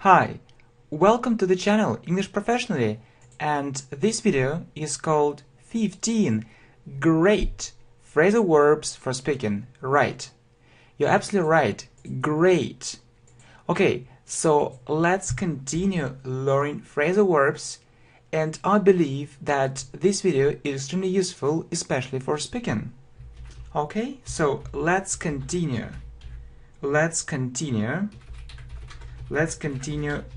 Hi, welcome to the channel English Professionally, and this video is called 15 Great Phrasal Verbs for Speaking Right. You're absolutely right, great. Okay, so let's continue learning phrasal verbs, and I believe that this video is extremely useful, especially for speaking. Okay, so let's continue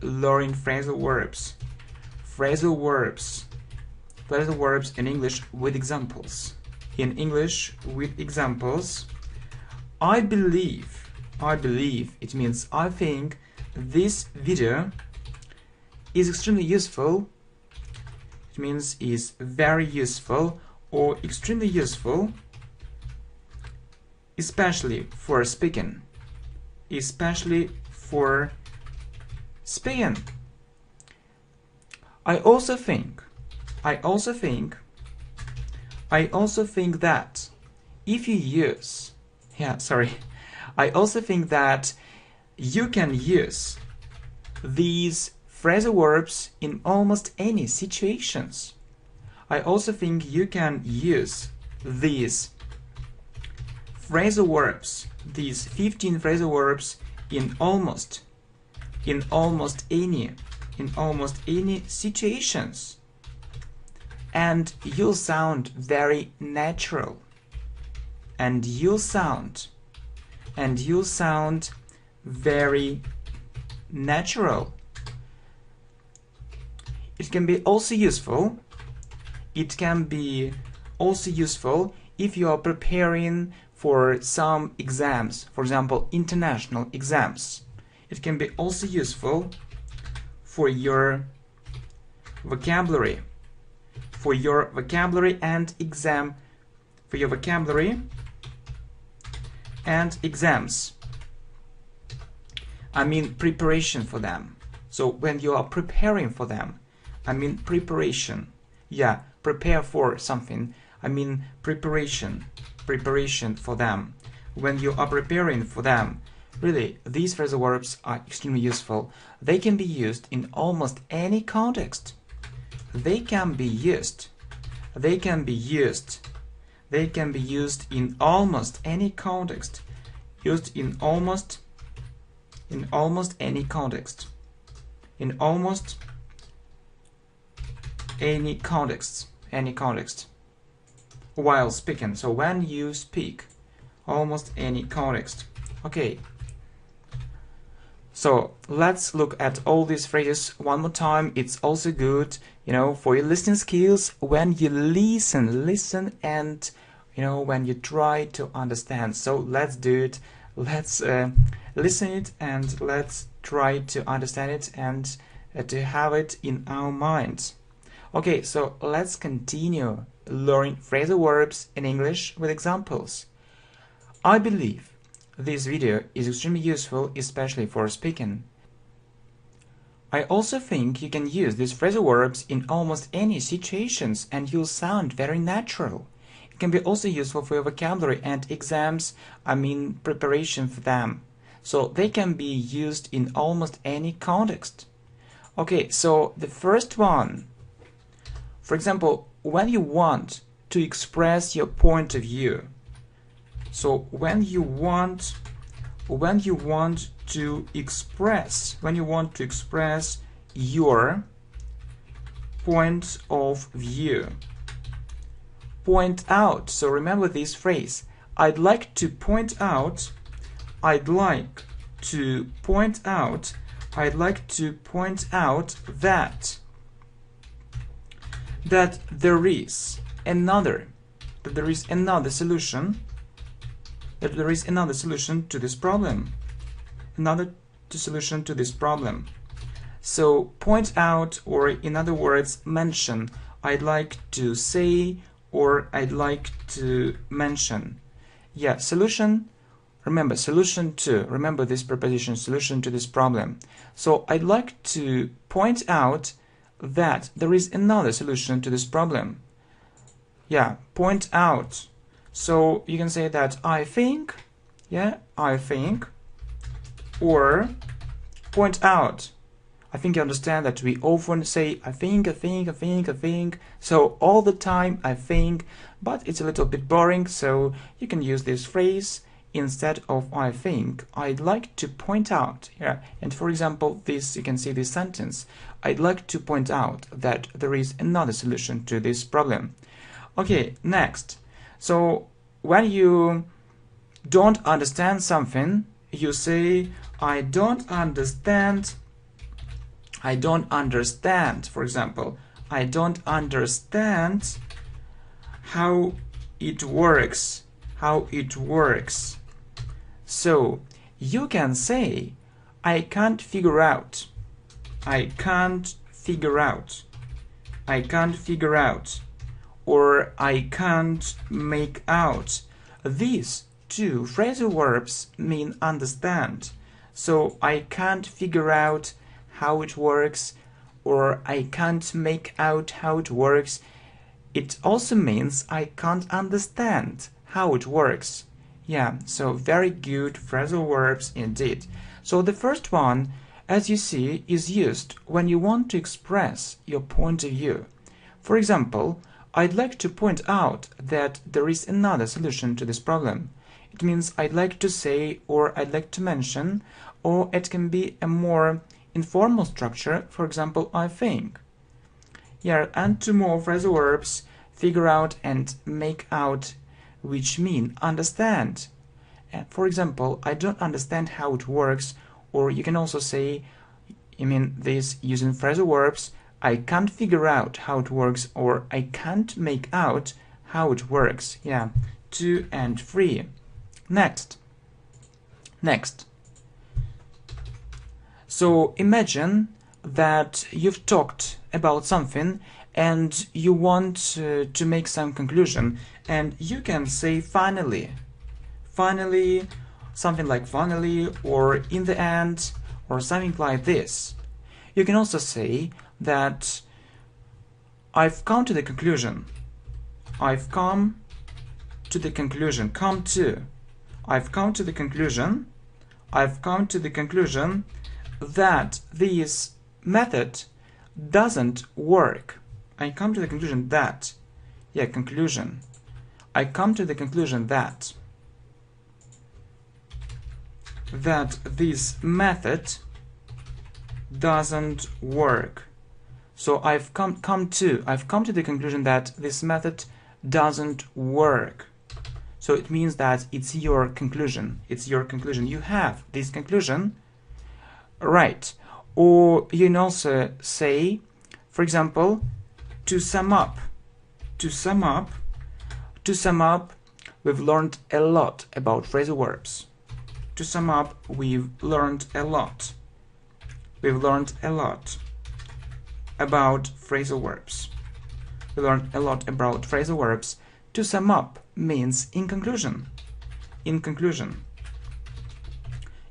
learning phrasal verbs. Phrasal verbs in English with examples. In English with examples. I believe, it means I think this video is extremely useful. It means is very useful or extremely useful, especially for speaking. I also think that if you use, I also think that you can use these phrasal verbs in almost any situations. I also think you can use these phrasal verbs, these 15 phrasal verbs in almost any situations, and you'll sound very natural, and you'll sound very natural. It can be also useful if you are preparing for some exams, for example, international exams. It can be also useful for your vocabulary, and exams. I mean preparation for them. So when you are preparing for them, I mean preparation. Yeah, prepare for something. I mean preparation for them. When you are preparing for them, really, these phrasal verbs are extremely useful. They can be used in almost any context. They can be used in almost any context. Used in almost any context. In almost any context. While speaking. So when you speak, almost any context. Okay. So let's look at all these phrases one more time. It's also good, for your listening skills when you listen and, when you try to understand. So let's do it. Let's listen it and let's try to understand it and to have it in our minds. Okay, so let's continue learning phrasal verbs in English with examples. I believe this video is extremely useful, especially for speaking. I also think you can use these phrasal verbs in almost any situations and you'll sound very natural. It can be also useful for your vocabulary and exams, I mean preparation for them. So they can be used in almost any context. Okay, so the first one, for example, when you want to express your point of view. So when you want to express your point of view. Point out. So remember this phrase. I'd like to point out that there is another solution to this problem. So point out, or in other words, mention. I'd like to say, or I'd like to mention. Yeah, solution. Remember, solution to. Remember this preposition, solution to this problem. So I'd like to point out that there is another solution to this problem. Yeah, point out. So you can say that I think, or point out I think you understand that we often say I think, I think, I think, I think. So all the time I think, but it's a little bit boring, so you can use this phrase instead of I think. I'd like to point out, yeah, and for example, this, you can see this sentence. I'd like to point out that there is another solution to this problem. Okay, next. So when you don't understand something, you say I don't understand. I don't understand, for example, I don't understand how it works. How it works. So you can say I can't figure out. I can't figure out. I can't figure out. Or I can't make out. These two phrasal verbs mean understand. So I can't figure out how it works, or I can't make out how it works. It also means I can't understand how it works. Yeah, so very good phrasal verbs indeed. So the first one, as you see, is used when you want to express your point of view. For example, I'd like to point out that there is another solution to this problem. It means I'd like to say, or I'd like to mention, or it can be a more informal structure, for example, I think. Yeah, and two more phrasal verbs, figure out and make out, which mean understand. And for example, I don't understand how it works, or you can also say, I mean this using phrasal verbs, I can't figure out how it works, or I can't make out how it works. Yeah, 2 and 3. Next. So imagine that you've talked about something and you want to make some conclusion, and you can say finally, something like finally, or in the end, or something like this. You can also say that I've come to the conclusion. I've come to the conclusion. Come to. I've come to the conclusion. I've come to the conclusion that this method doesn't work. I come to the conclusion that. Yeah, conclusion. I come to the conclusion that this method doesn't work. So I've come to the conclusion that this method doesn't work. So it means that it's your conclusion. It's your conclusion. You have this conclusion, right? Or you can also say, for example, to sum up. To sum up, we've learned a lot about phrasal verbs. To sum up, we've learned a lot. We've learned a lot about phrasal verbs. We learned a lot about phrasal verbs. To sum up means in conclusion. In conclusion.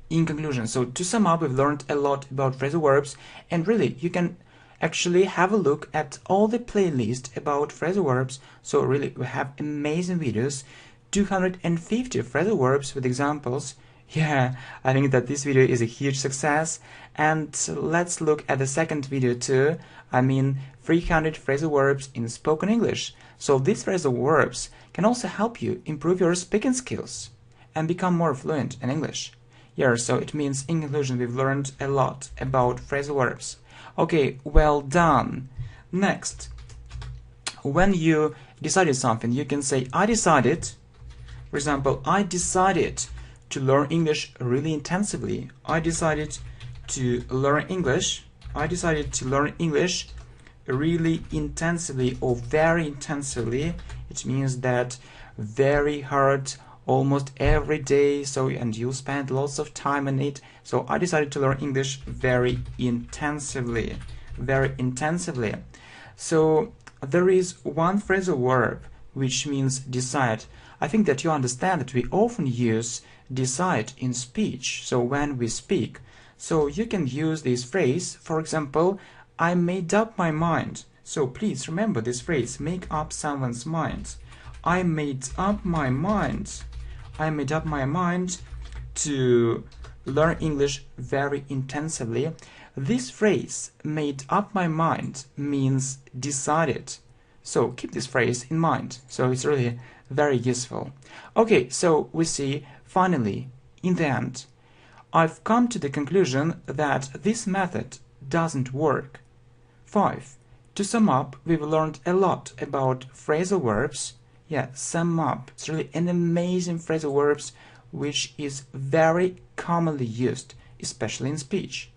In conclusion. So to sum up, we've learned a lot about phrasal verbs, and really you can actually have a look at all the playlist about phrasal verbs. So really we have amazing videos, 250 phrasal verbs with examples. Yeah, I think that this video is a huge success. And let's look at the second video too. I mean 300 phrasal verbs in spoken English. So these phrasal verbs can also help you improve your speaking skills and become more fluent in English. Yeah, so it means in conclusion we've learned a lot about phrasal verbs. Okay, well done. Next, when you decided something, you can say I decided. For example, I decided to learn English really intensively. I decided to learn English. I decided to learn English really intensively or very intensively. It means that very hard, almost every day, so and you spend lots of time on it. So I decided to learn English very intensively. Very intensively. So there is one phrasal verb which means decide. I think that you understand that we often use decide in speech, so when we speak. So you can use this phrase, for example, I made up my mind. So please remember this phrase, make up someone's mind. I made up my mind. I made up my mind to learn English very intensively. This phrase, made up my mind, means decided. So keep this phrase in mind. So it's really very useful. Okay, so we see, finally, in the end, I've come to the conclusion that this method doesn't work. 5. To sum up, we've learned a lot about phrasal verbs. Yeah, sum up. It's really an amazing phrasal verbs which is very commonly used, especially in speech.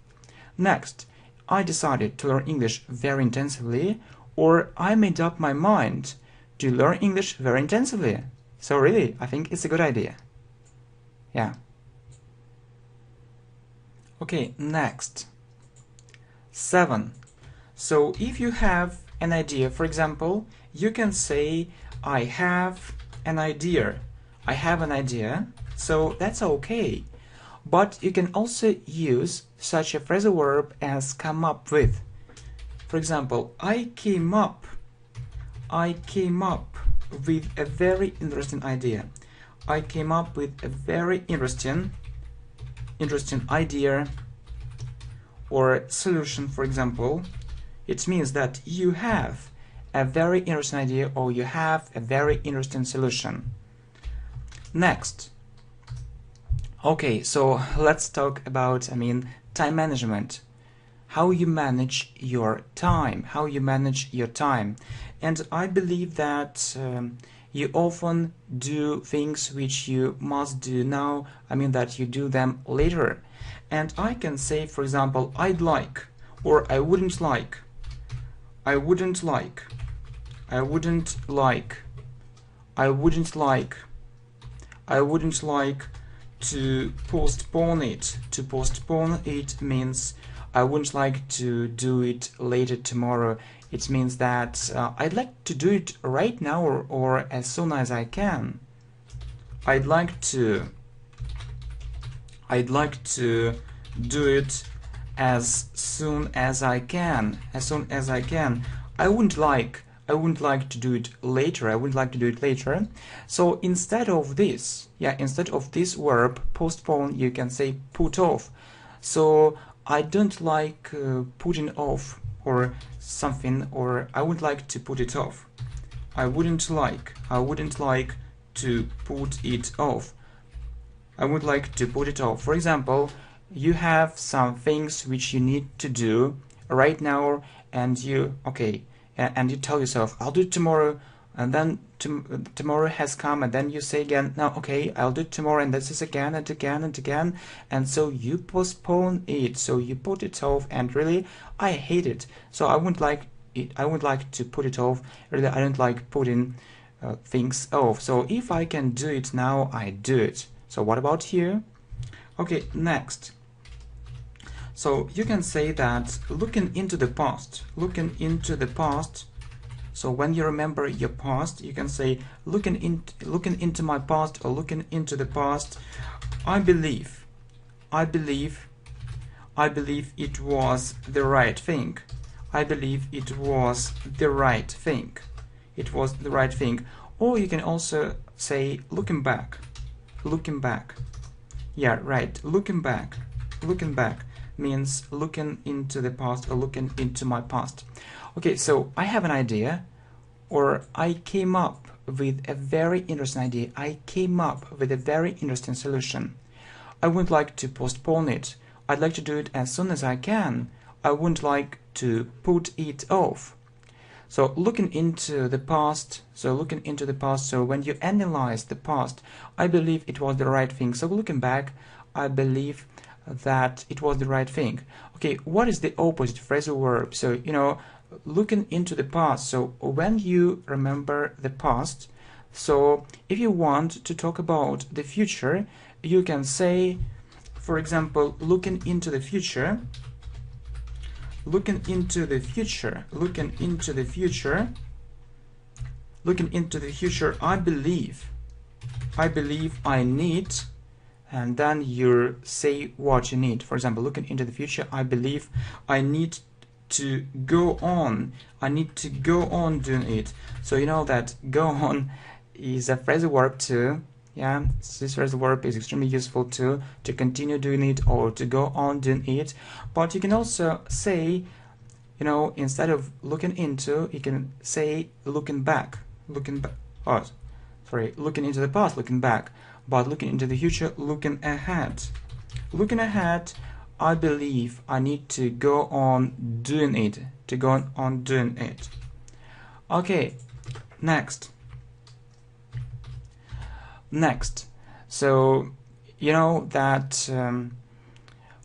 Next, I decided to learn English very intensively, or I made up my mind to learn English very intensively. So really, I think it's a good idea. Yeah. Okay, next. 7. So if you have an idea, for example, you can say, I have an idea. I have an idea. So that's okay. But you can also use such a phrasal verb as come up with. For example, I came up with a very interesting idea. I came up with a very interesting idea or solution, for example. It means that you have a very interesting idea or you have a very interesting solution. Next. Okay, so let's talk about, time management. How you manage your time. And I believe that you often do things which you must do now, that you do them later. And I can say, for example, I'd like, or I wouldn't like. I wouldn't like. I wouldn't like. I wouldn't like. I wouldn't like to postpone it. To postpone it means I wouldn't like to do it later tomorrow. It means that I'd like to do it right now or as soon as I can. I'd like to do it as soon as I can. As soon as I can. I wouldn't like to do it later. I wouldn't like to do it later. So instead of this verb postpone, you can say put off. So I don't like putting off or something, or I would like to put it off. I wouldn't like to put it off. I would like to put it off. For example, you have some things which you need to do right now, and you tell yourself, I'll do it tomorrow, and then tomorrow has come, and then you say again, no, okay, I'll do it tomorrow, and this is again and again and again, and so you postpone it, so you put it off, and really, I hate it, so I wouldn't like it. I would like to put it off. Really, I don't like putting things off. So if I can do it now, I do it. So what about you? Okay, next. So you can say that looking into the past. So when you remember your past, you can say looking into my past or looking into the past. I believe it was the right thing. I believe it was the right thing. It was the right thing. Or you can also say looking back. Yeah, right. Looking back means looking into the past or looking into my past. Okay, so I have an idea, or I came up with a very interesting idea. I came up with a very interesting solution. I wouldn't like to postpone it. I'd like to do it as soon as I can. I wouldn't like to put it off. So looking into the past, so when you analyze the past, I believe it was the right thing. So looking back, I believe that it was the right thing. Okay, what is the opposite phrasal verb? So, looking into the past. So when you remember the past, so if you want to talk about the future, you can say, for example, looking into the future, I believe I need, and then you say what you need. For example, looking into the future, I believe I need to go on. I need to go on doing it. So you know that go on is a phrasal verb to Yeah, this phrasal verb is extremely useful to continue doing it or to go on doing it. But you can also say, you know, instead of looking into, you can say looking back, looking back. Oh, sorry, looking into the past, looking back. But looking into the future, looking ahead. Looking ahead, I believe I need to go on doing it, to go on doing it. Okay, next. So you know that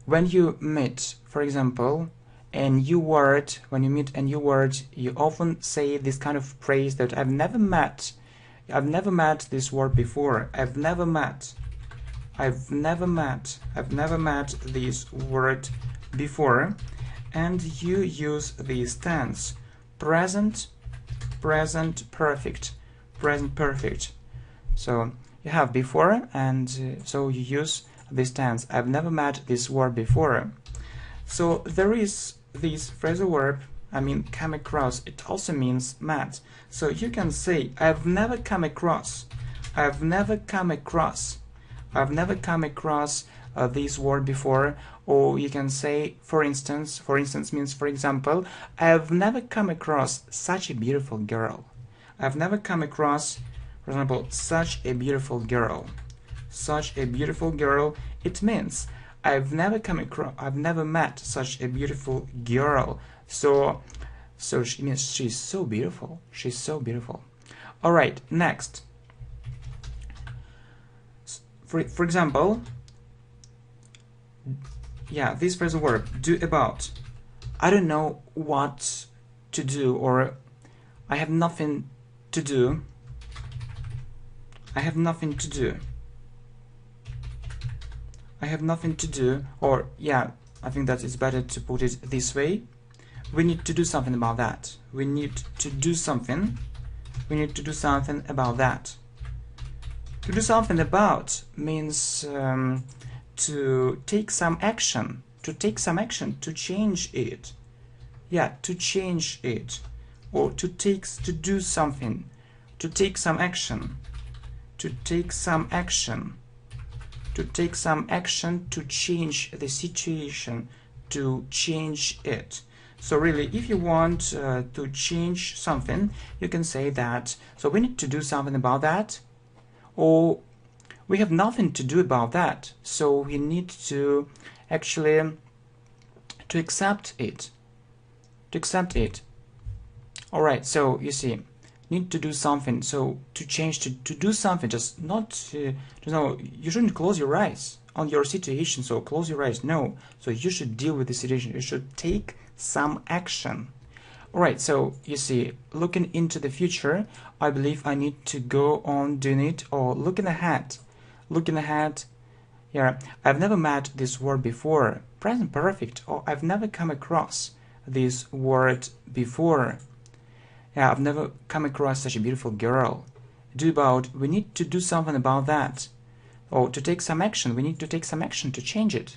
when you meet, for example, a new word, when you meet a new word, you often say this kind of phrase that I've never met this word before. I've never met this word before. And you use this tense, present perfect. So you have before, and so you use this tense. I've never met this word before. So there is this phrasal verb, I mean come across, it also means met. So you can say I've never come across this word before. Or you can say for instance means for example, I've never come across such a beautiful girl. I've never come across, for example, such a beautiful girl. It means I've never met such a beautiful girl. So she means she's so beautiful. All right, next. For example, yeah, this phrasal verb, do about. I don't know what to do, or I have nothing to do. Or yeah, I think that it's better to put it this way. We need to do something about that. We need to do something about that. To do something about means to take some action, to change it. Yeah, to change it. Or to do something, to take some action, to change the situation, to change it. So really, if you want to change something, you can say that, so we need to do something about that, or we have nothing to do about that, so we need to actually to accept it. All right, so you see, need to do something, so to change, to do something, just not to know, you shouldn't close your eyes on your situation, so close your eyes, no. So you should deal with the situation, you should take some action. All right, so you see, looking into the future, I believe I need to go on doing it. Or looking ahead, yeah, I've never met this word before, present perfect. Or I've never come across this word before. Yeah, I've never come across such a beautiful girl. Do about, we need to do something about that. Or to take some action, we need to take some action to change it.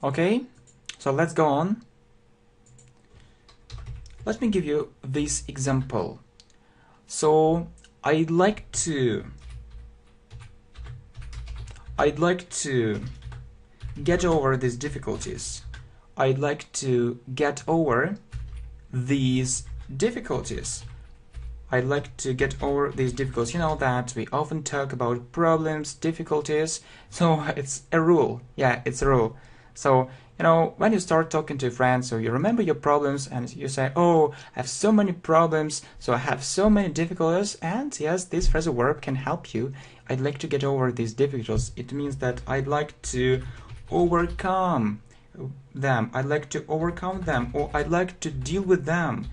Okay, so let's go on. Let me give you this example. So I'd like to get over these difficulties. I'd like to get over these difficulties. I'd like to get over these difficulties. You know that we often talk about problems, difficulties, so it's a rule. Yeah, it's a rule. So, you know, when you start talking to a friend, so you remember your problems and you say, oh, I have so many problems, so I have so many difficulties, and yes, this phrasal verb can help you. I'd like to get over these difficulties. It means that I'd like to overcome them. I'd like to overcome them, or I'd like to deal with them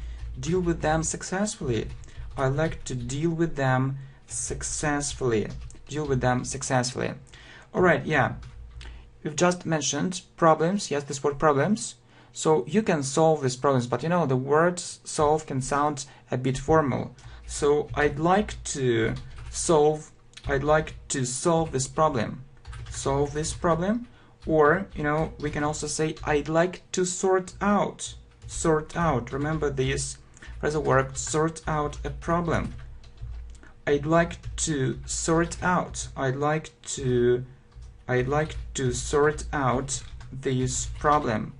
successfully. I'd like to deal with them successfully. All right, yeah. We've just mentioned problems. Yes, this word problems. So you can solve these problems, but you know the word solve can sound a bit formal. So I'd like to solve this problem. Or, you know, we can also say I'd like to sort out. Remember this phrasal verb, sort out a problem. I'd like to sort out. I'd like to sort out this problem.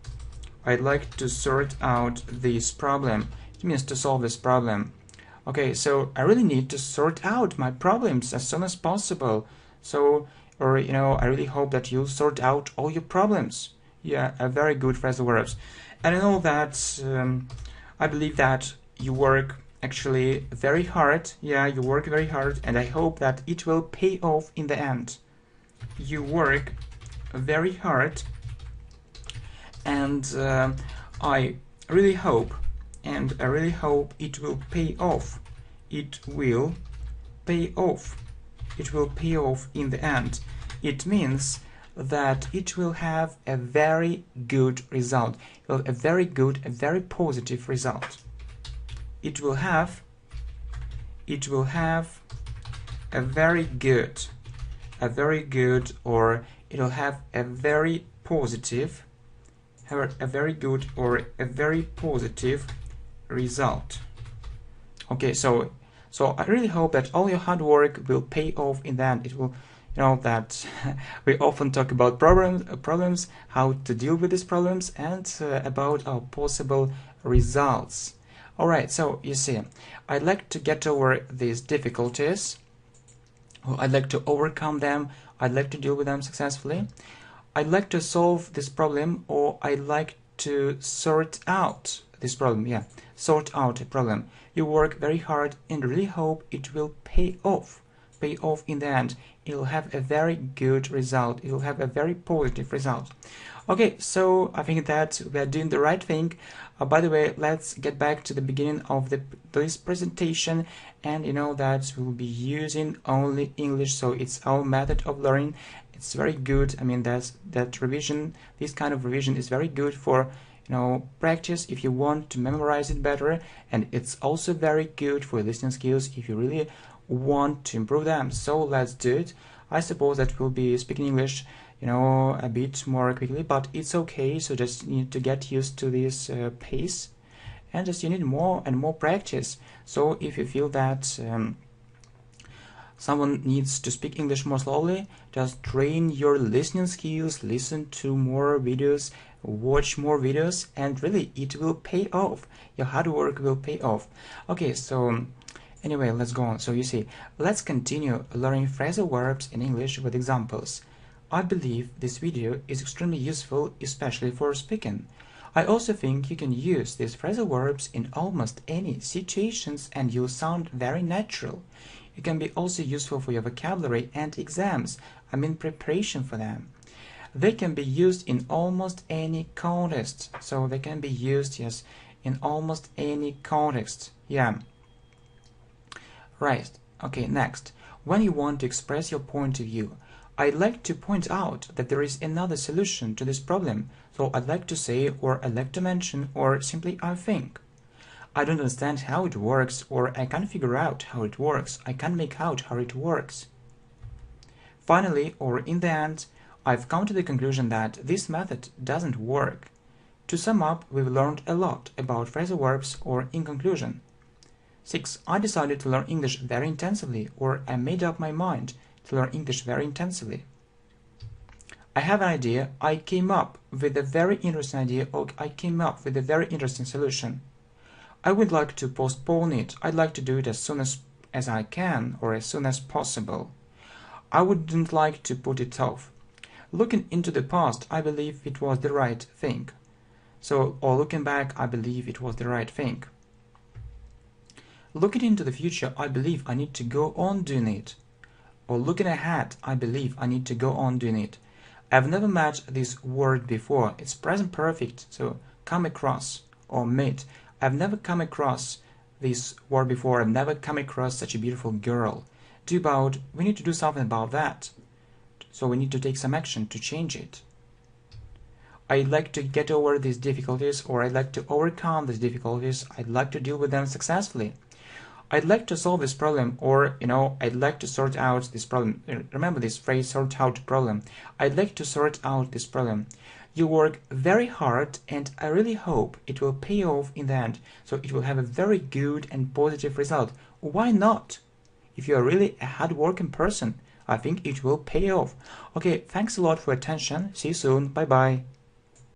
I'd like to sort out this problem. It means to solve this problem. Okay, so I really need to sort out my problems as soon as possible. So, or I really hope that you'll sort out all your problems. Yeah, a very good phrasal verbs. And I know that I believe that you work actually very hard. Yeah, you work very hard, and I hope that it will pay off in the end. You work very hard, and I really hope it will pay off. It will pay off. It will pay off in the end. It means that it will have a very good result. A very good, a very positive result. It will have a very good, or it will have a very positive, a very good or a very positive result. Okay, so I really hope that all your hard work will pay off in the end. It will, that we often talk about problems, how to deal with these problems, and about our possible results. Alright, so you see, I'd like to get over these difficulties. I'd like to overcome them. I'd like to deal with them successfully. I'd like to solve this problem, or I'd like to sort out this problem. Yeah, sort out a problem. You work very hard and really hope it will pay off. Pay off in the end. It'll have a very good result. It'll have a very positive result. Okay, so I think that we are doing the right thing. By the way, let's get back to the beginning of this presentation, and that we'll be using only English, so it's our method of learning. It's very good. I mean, that revision, this kind of revision is very good for practice if you want to memorize it better, and it's also very good for listening skills if you really want to improve them. So let's do it. I suppose that we'll be speaking English a bit more quickly, but it's okay. So just need to get used to this pace, and just you need more and more practice. So if you feel that someone needs to speak English more slowly, just train your listening skills, listen to more videos, watch more videos, and really it will pay off. Your hard work will pay off. Okay, so anyway, let's go on. So you see, let's continue learning phrasal verbs in English with examples. I believe this video is extremely useful, especially for speaking. I also think you can use these phrasal verbs in almost any situations and you'll sound very natural. It can be also useful for your vocabulary and exams, I mean preparation for them. They can be used in almost any context. So they can be used, yes, in almost any context. Yeah. Right. Okay, next. When you want to express your point of view, I'd like to point out that there is another solution to this problem. So I'd like to say, or I'd like to mention, or simply I think. I don't understand how it works, or I can't figure out how it works. I can't make out how it works. Finally, or in the end, I've come to the conclusion that this method doesn't work. To sum up, we've learned a lot about phrasal verbs, or in conclusion. 6. I decided to learn English very intensively, or I made up my mind to learn English very intensively. I have an idea. I came up with a very interesting idea, or I came up with a very interesting solution. I would like to postpone it. I'd like to do it as soon as I can, or as soon as possible. I wouldn't like to put it off. Looking into the past, I believe it was the right thing. So, or looking back, I believe it was the right thing. Looking into the future, I believe I need to go on doing it. Or looking ahead, I believe I need to go on doing it. I've never met this word before. It's present perfect, so come across or meet. I've never come across this word before. I've never come across such a beautiful girl. We need to do something about that. So we need to take some action to change it. I'd like to get over these difficulties, or I'd like to overcome these difficulties. I'd like to deal with them successfully. I'd like to solve this problem, or I'd like to sort out this problem. Remember this phrase, sort out problem. I'd like to sort out this problem. You work very hard, and I really hope it will pay off in the end, so it will have a very good and positive result. Why not? if you're really a hardworking person, I think it will pay off. Okay, thanks a lot for attention. See you soon. Bye bye.